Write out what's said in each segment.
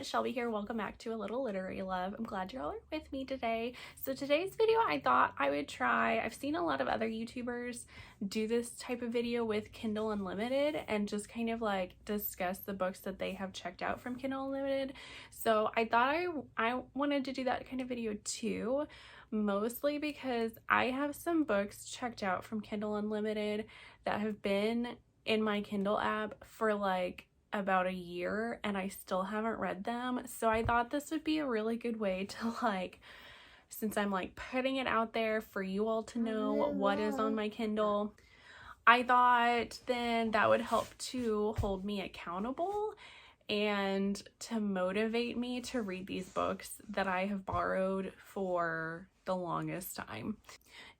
it's Shelby here. Welcome back to A Little Literary Love. I'm glad you're all with me today. So today's video I thought I would try, I've seen a lot of other YouTubers do this type of video with Kindle Unlimited and just kind of like discuss the books that they have checked out from Kindle Unlimited. So I thought I wanted to do that kind of video too, mostly because I have some books checked out from Kindle Unlimited that have been in my Kindle app for like about a year and I still haven't read them. So I thought this would be a really good way to like, since I'm like putting it out there for you all to know what is on my Kindle, I thought then that would help to hold me accountable and to motivate me to read these books that I have borrowed for the longest time.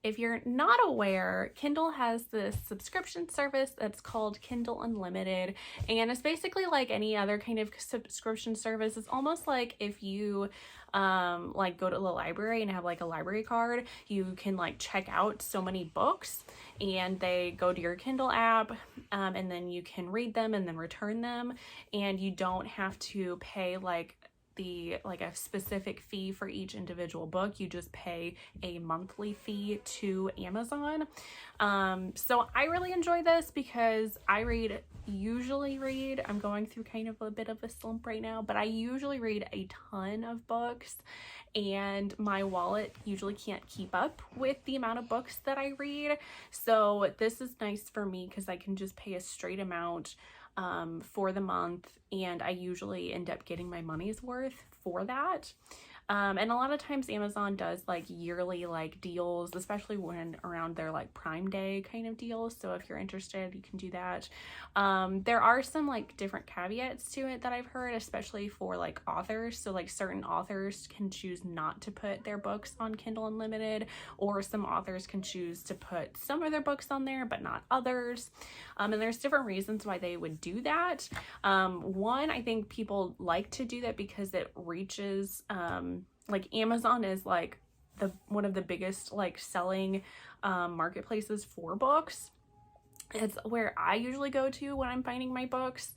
If you're not aware, Kindle has this subscription service that's called Kindle Unlimited, and it's basically like any other kind of subscription service. It's almost like if you like go to the library and have like a library card, you can like check out so many books and they go to your Kindle app, and then you can read them and then return them, and you don't have to pay like a specific fee for each individual book. You just pay a monthly fee to Amazon. So I really enjoy this because I usually read, I'm going through kind of a bit of a slump right now, but I usually read a ton of books and my wallet usually can't keep up with the amount of books that I read. So this is nice for me because I can just pay a straight amount for the month, and I usually end up getting my money's worth for that. And a lot of times Amazon does like yearly like deals, especially when around their like Prime Day kind of deals. So if you're interested, you can do that. There are some like different caveats to it that I've heard, especially for like authors. So like certain authors can choose not to put their books on Kindle Unlimited, or some authors can choose to put some of their books on there, but not others. And there's different reasons why they would do that. One, I think people like to do that because it reaches, like Amazon is like one of the biggest like selling marketplaces for books. It's where I usually go to when I'm finding my books,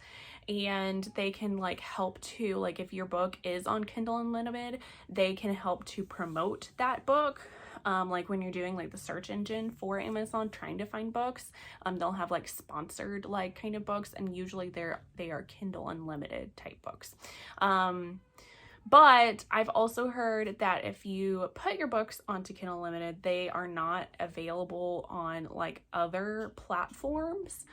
and they can like help to, like if your book is on Kindle Unlimited, they can help to promote that book. Like when you're doing like the search engine for Amazon trying to find books, they'll have like sponsored like kind of books, and usually they are Kindle Unlimited type books. But I've also heard that if you put your books onto Kindle Unlimited, they are not available on like other platforms.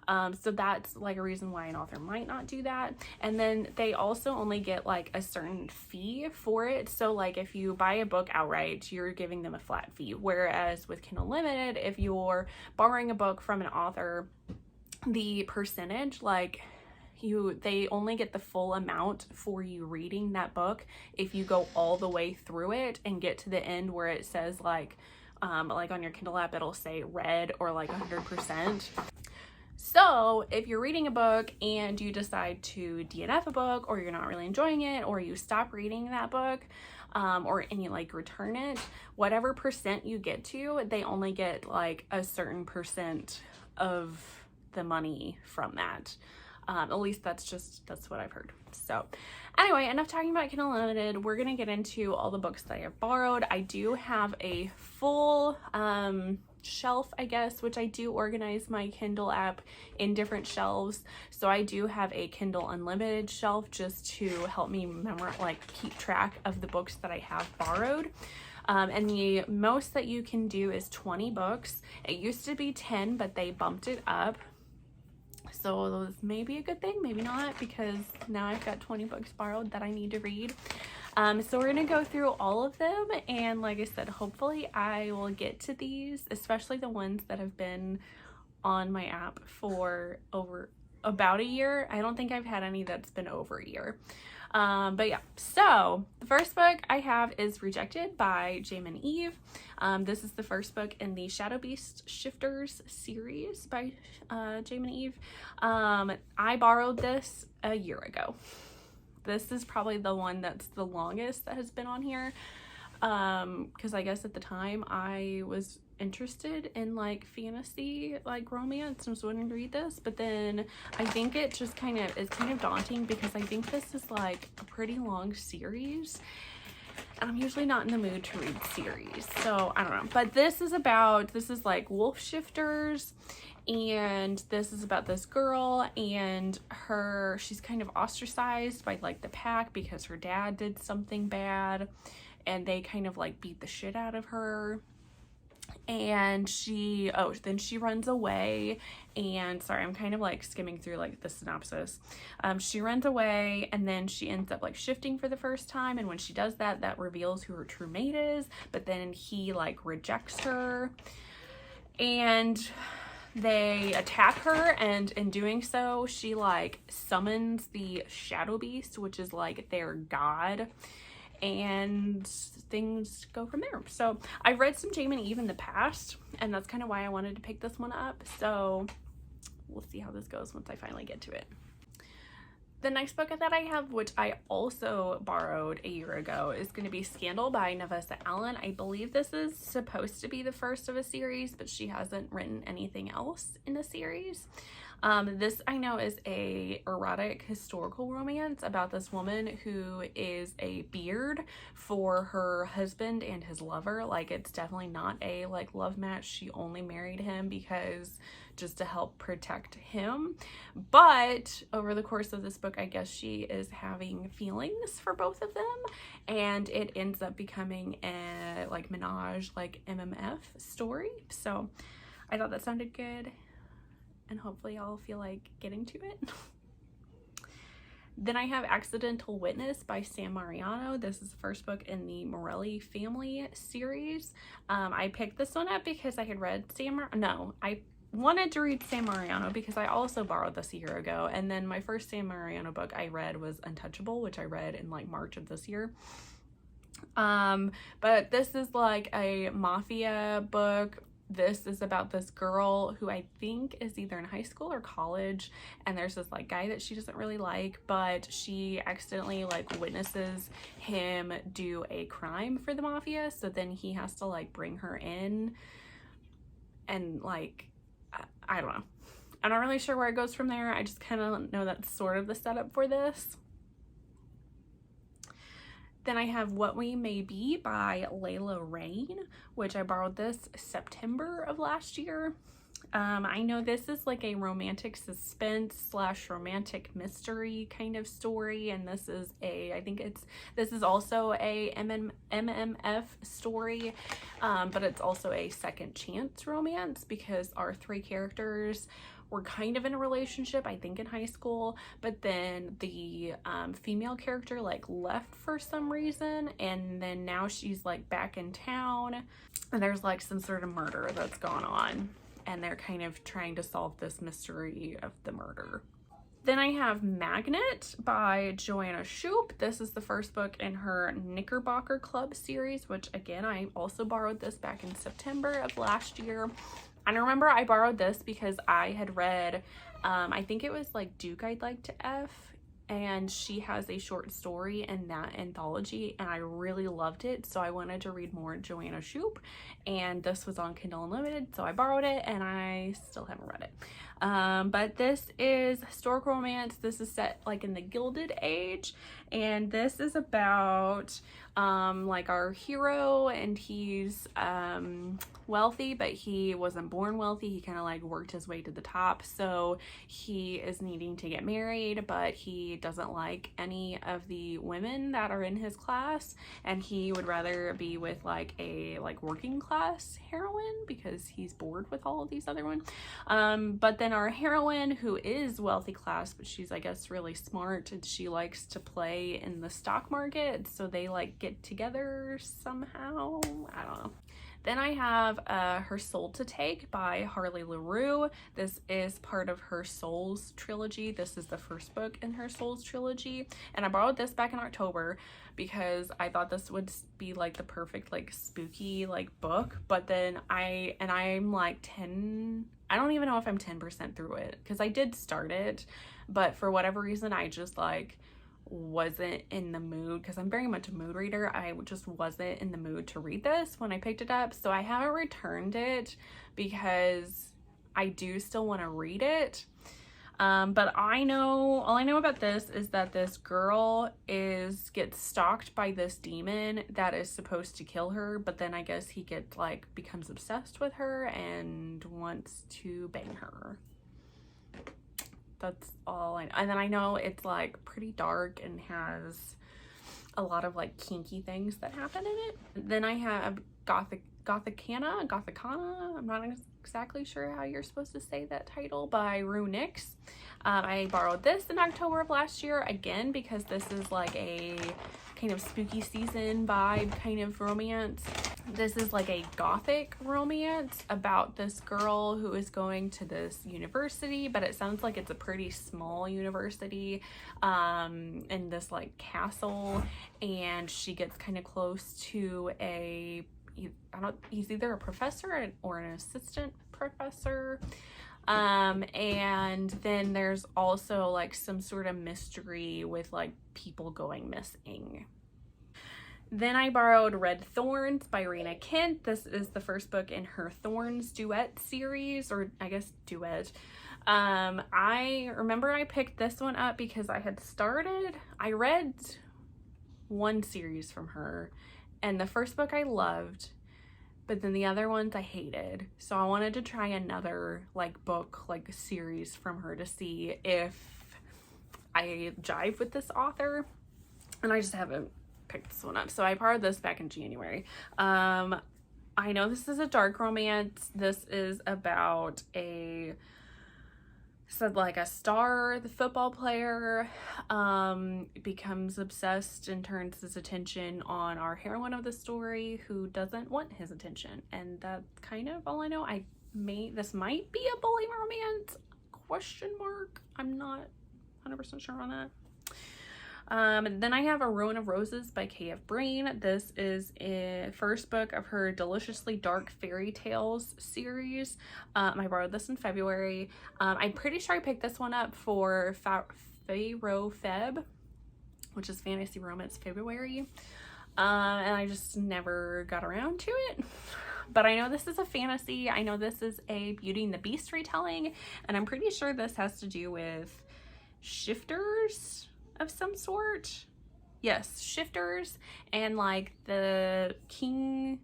So that's like a reason why an author might not do that. And then they also only get like a certain fee for it. So like if you buy a book outright, you're giving them a flat fee. Whereas with Kindle Unlimited, if you're borrowing a book from an author, the percentage, like they only get the full amount for you reading that book if you go all the way through it and get to the end where it says like on your Kindle app, it'll say read or like 100%. So if you're reading a book and you decide to DNF a book, or you're not really enjoying it, or you stop reading that book, and you like return it, whatever percent you get to, they only get like a certain percent of the money from that. At least that's what I've heard. So anyway, enough talking about Kindle Unlimited. We're gonna get into all the books that I have borrowed. I do have a full shelf, I guess, which I do organize my Kindle app in different shelves. So I do have a Kindle Unlimited shelf just to help me keep track of the books that I have borrowed. And the most that you can do is 20 books. It used to be 10, but they bumped it up. So those may be a good thing, maybe not, because now I've got 20 books borrowed that I need to read. So we're gonna go through all of them, and like I said, hopefully I will get to these, especially the ones that have been on my app for over about a year. I don't think I've had any that's been over a year. But yeah, so the first book I have is Rejected by Jaymin Eve. This is the first book in the Shadow Beast Shifters series by Jaymin Eve. I borrowed this a year ago. This is probably the one that's the longest that has been on here. because I guess at the time I was interested in like fantasy, like romance, and was wanting to read this, but then I think it just kind of daunting because I think this is like a pretty long series, and I'm usually not in the mood to read series, so I don't know. But this is like wolf shifters, and this is about this girl, and she's kind of ostracized by like the pack because her dad did something bad, and they kind of like beat the shit out of her. And then she runs away, and sorry, I'm kind of like skimming through like the synopsis. She runs away, and then she ends up like shifting for the first time, and when she does that, that reveals who her true mate is, but then he like rejects her, and they attack her, and in doing so, she like summons the shadow beast, which is like their god, and things go from there. So I've read some Jaymin Eve in the past, and that's kind of why I wanted to pick this one up. So we'll see how this goes once I finally get to it. The next book that I have, which I also borrowed a year ago, is going to be Scandal by Navessa. I believe this is supposed to be the first of a series, but she hasn't written anything else in the series. This I know is a erotic historical romance about this woman who is a beard for her husband and his lover. Like, it's definitely not a like love match. She only married him because just to help protect him. But over the course of this book, I guess she is having feelings for both of them, and it ends up becoming a like menage, like MMF story. So I thought that sounded good, and hopefully I'll feel like getting to it. Then I have Accidental Witness by Sam Mariano. This is the first book in the Morelli family series. I picked this one up because I had read I wanted to read Sam Mariano because I also borrowed this a year ago, and then my first Sam Mariano book I read was Untouchable, which I read in like March of this year. But this is like a mafia book. This is about this girl who I think is either in high school or college, and there's this like guy that she doesn't really like, but she accidentally like witnesses him do a crime for the mafia, so then he has to like bring her in, and like I don't know. I'm not really sure where it goes from there. I just kind of know that's sort of the setup for this. Then I have What We May Be by Layla Reyne, which I borrowed this September of last year. I know this is like a romantic suspense / romantic mystery kind of story, and this is this is also a MMF story, but it's also a second chance romance because our three characters were kind of in a relationship, I think in high school, but then the female character like left for some reason, and then now she's like back in town, and there's like some sort of murder that's gone on, and they're kind of trying to solve this mystery of the murder. Then I have Magnate by Joanna Shupe. This is the first book in her Knickerbocker Club series, which again, I also borrowed this back in September of last year. And I remember I borrowed this because I had read, I think it was like Duke I'd Like to F, and she has a short story in that anthology, and I really loved it, so I wanted to read more Joanna Shupe, and this was on Kindle Unlimited, so I borrowed it, and I still haven't read it. But this is historical romance. This is set like in the Gilded Age, and this is about like our hero, and he's wealthy, but he wasn't born wealthy. He kind of like worked his way to the top, so he is needing to get married, but he doesn't like any of the women that are in his class, and he would rather be with like a working class heroine because he's bored with all of these other ones. But then our heroine, who is wealthy class, but she's I guess really smart, and she likes to play in the stock market, so they like get together somehow. I don't know. Then I have Her Soul to Take by Harley Laroux. This is part of her Souls trilogy. This is the first book in her Souls trilogy, and I borrowed this back in October because I thought this would be like the perfect like spooky like book, but then I'm like 10, I don't even know if I'm 10% through it because I did start it, but for whatever reason I just like wasn't in the mood, because I'm very much a mood reader. I just wasn't in the mood to read this when I picked it up, so I haven't returned it because I do still want to read it. But all I know about this is that this girl gets stalked by this demon that is supposed to kill her, but then I guess he becomes obsessed with her and wants to bang her. That's all I know. And then I know it's like pretty dark and has a lot of like kinky things that happen in it. Then I have Gothikana. I'm not exactly sure how you're supposed to say that title, by RuNyx. I borrowed this in October of last year, again, because this is like a kind of spooky season vibe kind of romance. This is like a gothic romance about this girl who is going to this university, but it sounds like it's a pretty small university in this like castle, and she gets kind of close to he's either a professor or an assistant professor. And then there's also like some sort of mystery with like people going missing. Then I borrowed Red Thorns by Rina. This is the first book in her Thorns duet series, or I guess duet. I remember I picked this one up because I read one series from her, and the first book I loved, but then the other ones I hated. So I wanted to try another book series from her to see if I jive with this author, and I just haven't picked this one up. So I borrowed this back in January. I know this is a dark romance. This is about a star, the football player, becomes obsessed and turns his attention on our heroine of the story, who doesn't want his attention. And that's kind of all I know. This might be a bully romance, ? I'm not 100% sure on that. Then I have a Rune of Roses by Breene. This is a first book of her Deliciously Dark Fairy Tales series. I borrowed this in February. I'm pretty sure I picked this one up for Feb, which is Fantasy Romance February. And I just never got around to it. But I know this is a fantasy. I know this is a Beauty and the Beast retelling, and I'm pretty sure this has to do with shifters of some sort. Yes, shifters, and the king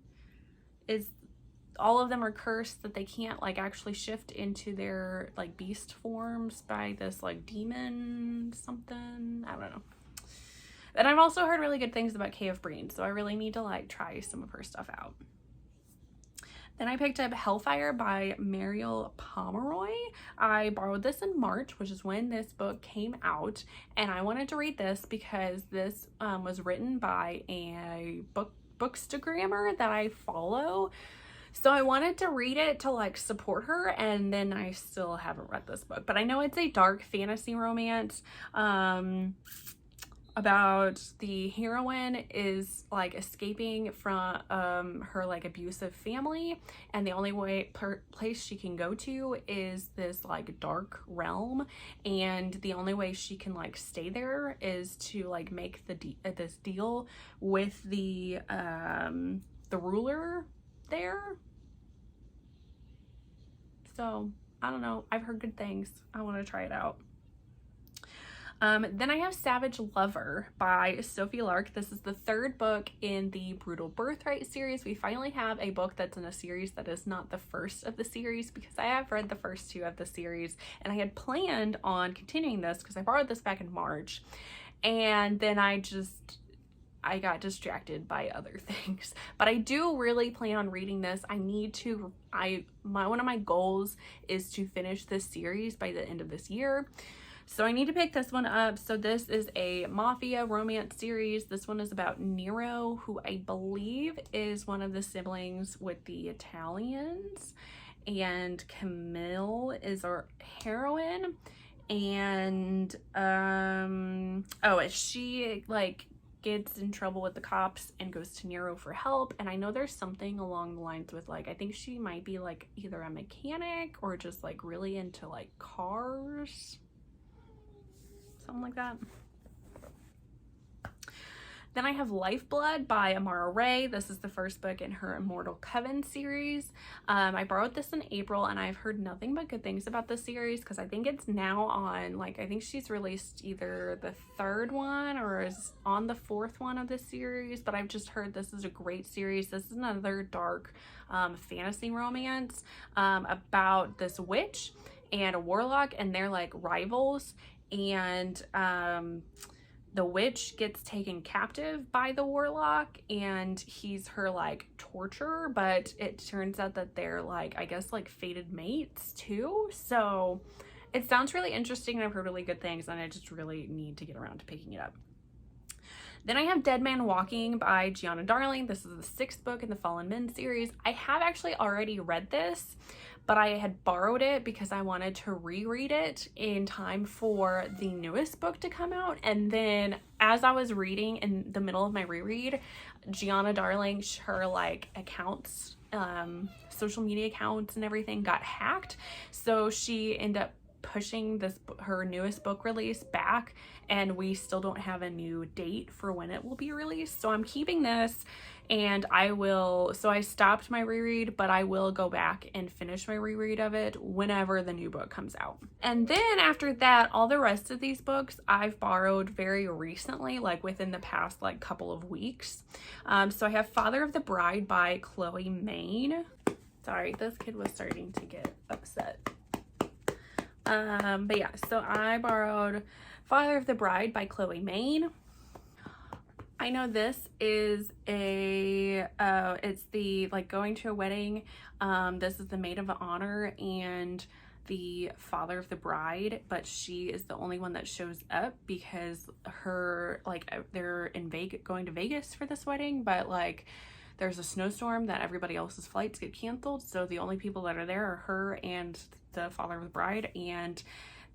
all of them are cursed that they can't actually shift into their beast forms by this demon something. I don't know. And I've also heard really good things about Breene, so I really need to try some of her stuff out. Then I picked up Helfyre by Mariel Pomeroy. I borrowed this in March, which is when this book came out, and I wanted to read this because this was written by a bookstagrammer that I follow. So I wanted to read it to support her, and then I still haven't read this book. But I know it's a dark fantasy romance about the heroine is escaping from her abusive family, and the only place she can go to is this dark realm, and the only way she can stay there is to make this deal with the ruler there. So I don't know, I've heard good things. I want to try it out. Then I have Savage Lover by Sophie Lark. This is the third book in the Brutal Birthright series. We finally have a book that's in a series that is not the first of the series, because I have read the first two of the series, and I had planned on continuing this because I borrowed this back in March, and then I got distracted by other things. But I do really plan on reading this. One of my goals is to finish this series by the end of this year. So I need to pick this one up. So this is a mafia romance series. This one is about Nero, who I believe is one of the siblings with the Italians, and Camille is our heroine. And she gets in trouble with the cops and goes to Nero for help. And I know there's something along the lines with I think she might be either a mechanic or just really into cars. Something like that. Then I have Lifeblood by Amara Rae. This is the first book in her Immortal Coven series. I borrowed this in April and I've heard nothing but good things about this series because I think it's now on, like, I think she's released either the 3rd one or is on the 4th one of this series, but I've just heard this is a great series. This is another dark fantasy romance about this witch and a warlock, and they're like rivals, and the witch gets taken captive by the warlock and he's her like torturer, but it turns out that they're like, I guess, like fated mates too. So it sounds really interesting and I've heard really good things and I just really need to get around to picking it up. Then I have Dead Man Walking by Giana Darling. This is the 6th book in the Fallen Men series. I have actually already read this, but I had borrowed it because I wanted to reread it in time for the newest book to come out. And then as I was reading in the middle of my reread, Giana Darling, her like accounts, social media accounts and everything got hacked. So she ended up pushing this, her newest book release, back, and we still don't have a new date for when it will be released. So I'm keeping this, and I will, so I stopped my reread, but I will go back and finish my reread of it whenever the new book comes out. And then after that, all the rest of these books I've borrowed very recently, like within the past like couple of weeks. So I have Father of the Bride by Chloe Maine. Sorry, this kid was starting to get upset. But yeah, so I borrowed Father of the Bride by Chloe Maine. I know this is a, it's the, like, going to a wedding. This is the maid of honor and the father of the bride, but she is the only one that shows up because her, like, they're in Vegas, going to Vegas for this wedding, but like there's a snowstorm that everybody else's flights get canceled. So the only people that are there are her and the father of the bride, and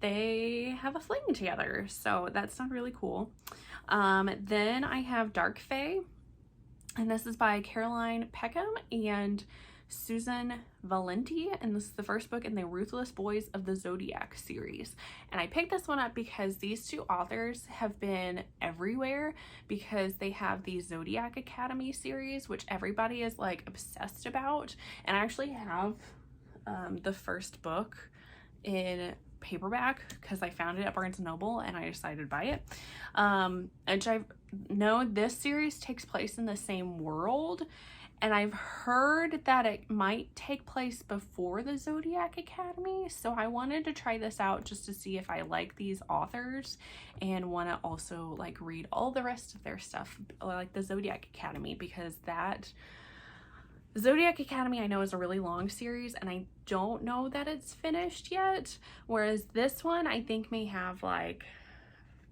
they have a fling together. So that's not really cool. Then I have Dark Fae, and this is by Caroline Peckham and Susan Valenti, and this is the first book in the Ruthless Boys of the Zodiac series. And I picked this one up because these two authors have been everywhere because they have the Zodiac Academy series, which everybody is like obsessed about. And I actually have the first book in paperback because I found it at Barnes & Noble and I decided to buy it. And I know this series takes place in the same world, and I've heard that it might take place before the Zodiac Academy, so I wanted to try this out just to see if I like these authors and want to also like read all the rest of their stuff, like the Zodiac Academy, because that Zodiac Academy I know is a really long series and I don't know that it's finished yet, whereas this one I think may have like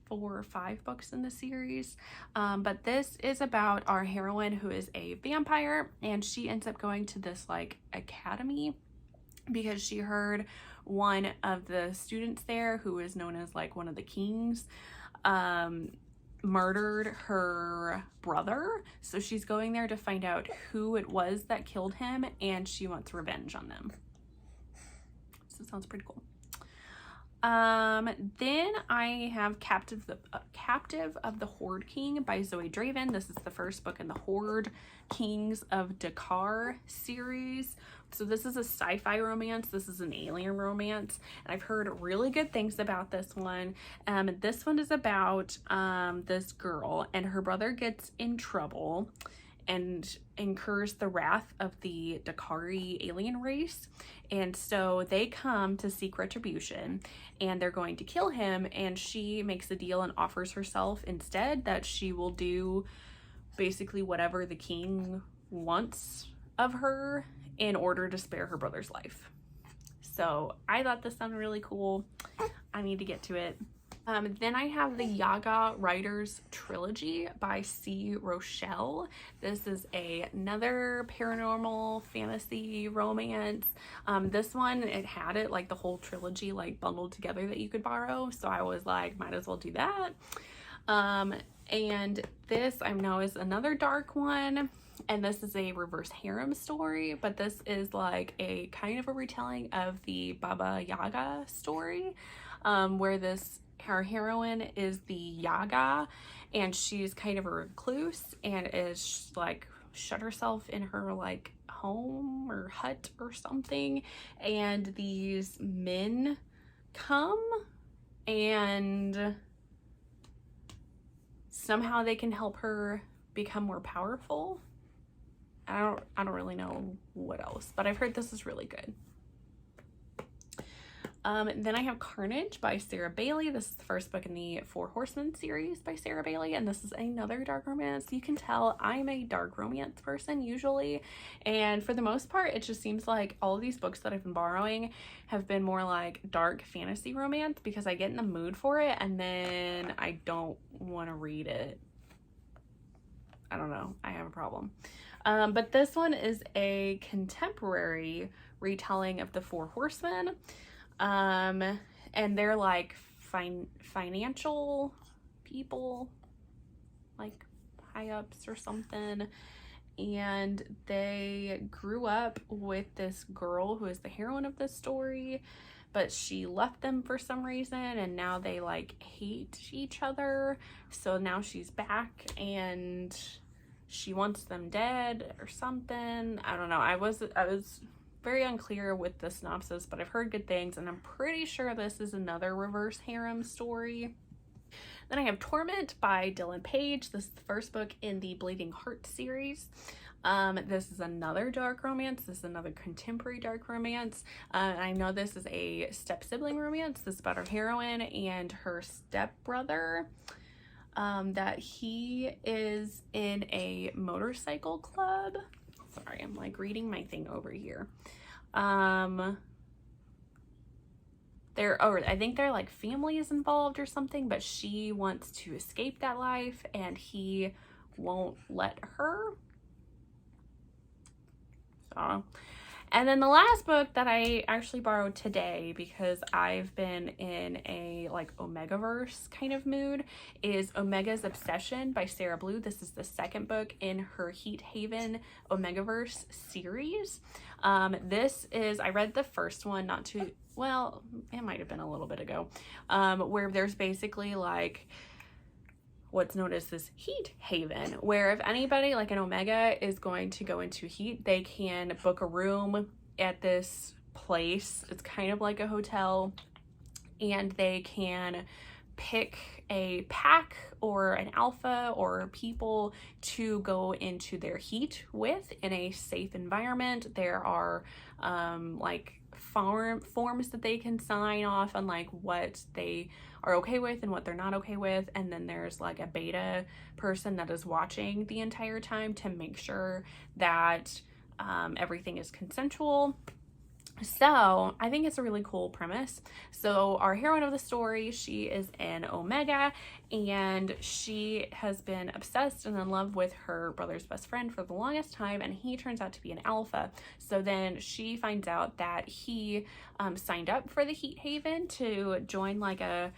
4 or 5 books in the series. But this is about our heroine who is a vampire, and she ends up going to this like academy because she heard one of the students there, who is known as like one of the kings, murdered her brother. So she's going there to find out who it was that killed him, and she wants revenge on them. So it sounds pretty cool. Then I have Captive of the Horde King by Zoe Draven. This is the first book in the Horde Kings of Dakar series. So this is a sci-fi romance. This is an alien romance, and I've heard really good things about this one. This one is about this girl, and her brother gets in trouble and incurs the wrath of the Dakari alien race, and so they come to seek retribution, and they're going to kill him, and she makes a deal and offers herself instead, that she will do basically whatever the king wants of her in order to spare her brother's life. So I thought this sounded really cool. I need to get to it. Then I have the Yaga Riders trilogy by C Rochelle. This is another paranormal fantasy romance. This one, it had it like the whole trilogy like bundled together that you could borrow, so I was like, might as well do that. And this I know is another dark one, and this is a reverse harem story, but this is like a kind of a retelling of the Baba Yaga story, where this Our heroine is the Yaga, and she's kind of a recluse and is like shut herself in her like home or hut or something, and these men come and somehow they can help her become more powerful. I don't really know what else, but I've heard this is really good. Then I have Carnage by Sarah Bailey. This is the first book in the Four Horsemen series by Sarah Bailey, and this is another dark romance. You can tell I'm a dark romance person usually, and for the most part it just seems like all of these books that I've been borrowing have been more like dark fantasy romance because I get in the mood for it and then I don't want to read it. I don't know, I have a problem. But this one is a contemporary retelling of the Four Horsemen. And they're like financial people, like high ups or something, and they grew up with this girl who is the heroine of this story, but she left them for some reason and now they like hate each other. So now she's back and she wants them dead or something. I don't know. I was very unclear with the synopsis, but I've heard good things, and I'm pretty sure this is another reverse harem story. Then I have Torment by Dylan Page. This is the first book in the Bleeding Heart series. This is another dark romance. This is another contemporary dark romance. I know this is a step-sibling romance. This is about our heroine and her step-brother. That he is in a motorcycle club. Sorry, I'm like reading my thing over here. I think their like family is involved or something, but she wants to escape that life and he won't let her. So, and then the last book that I actually borrowed today because I've been in a like Omegaverse kind of mood is Omega's Obsession by Sarah Blue. This is the second book in her Heat Haven Omegaverse series. I read the first one well, it might have been a little bit ago, where there's basically like what's known as this heat haven, where if anybody like an Omega is going to go into heat, they can book a room at this place. It's kind of like a hotel, and they can pick a pack or an alpha or people to go into their heat with in a safe environment. There are like forms that they can sign off on like what they are okay with and what they're not okay with, and then there's like a beta person that is watching the entire time to make sure that everything is consensual. So I think it's a really cool premise. So our heroine of the story, she is an Omega, and she has been obsessed and in love with her brother's best friend for the longest time, and he turns out to be an alpha. So then she finds out that he signed up for the Heat Haven to join like a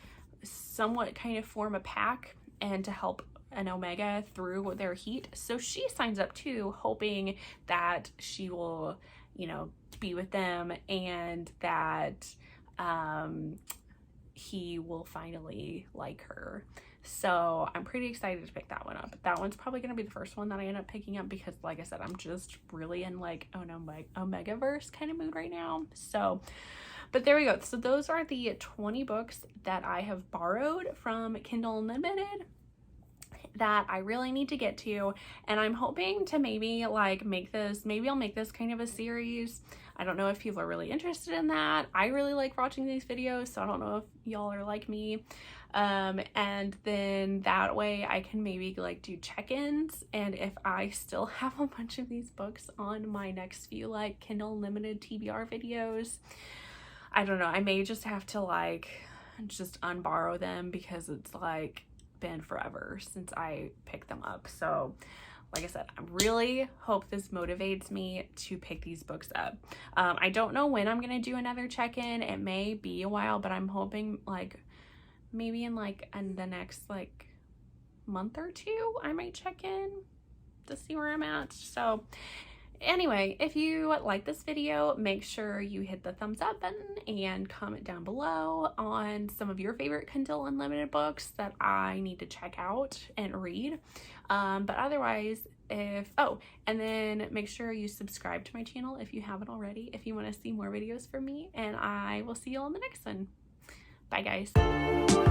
somewhat kind of form a pack and to help an Omega through their heat. So she signs up too, hoping that she will, you know, be with them and that he will finally like her. So I'm pretty excited to pick that one up. That one's probably going to be the first one that I end up picking up because, like I said, I'm just really in like an Omegaverse kind of mood right now. So, but there we go. So those are the 20 books that I have borrowed from Kindle Unlimited that I really need to get to, and I'm hoping to maybe like maybe I'll make this kind of a series. I don't know if people are really interested in that. I really like watching these videos, so I don't know if y'all are like me. And then that way I can maybe like do check-ins, and if I still have a bunch of these books on my next few like Kindle Unlimited TBR videos, I don't know, I may just have to like just unborrow them because it's like been forever since I picked them up. So like I said, I really hope this motivates me to pick these books up. I don't know when I'm gonna do another check-in. It may be a while, but I'm hoping like maybe in the next like month or two I might check in to see where I'm at. So Anyway, if you like this video, make sure you hit the thumbs up button and comment down below on some of your favorite Kindle Unlimited books that I need to check out and read. But otherwise, and then make sure you subscribe to my channel if you haven't already, if you want to see more videos from me, and I will see you on the next one. Bye guys.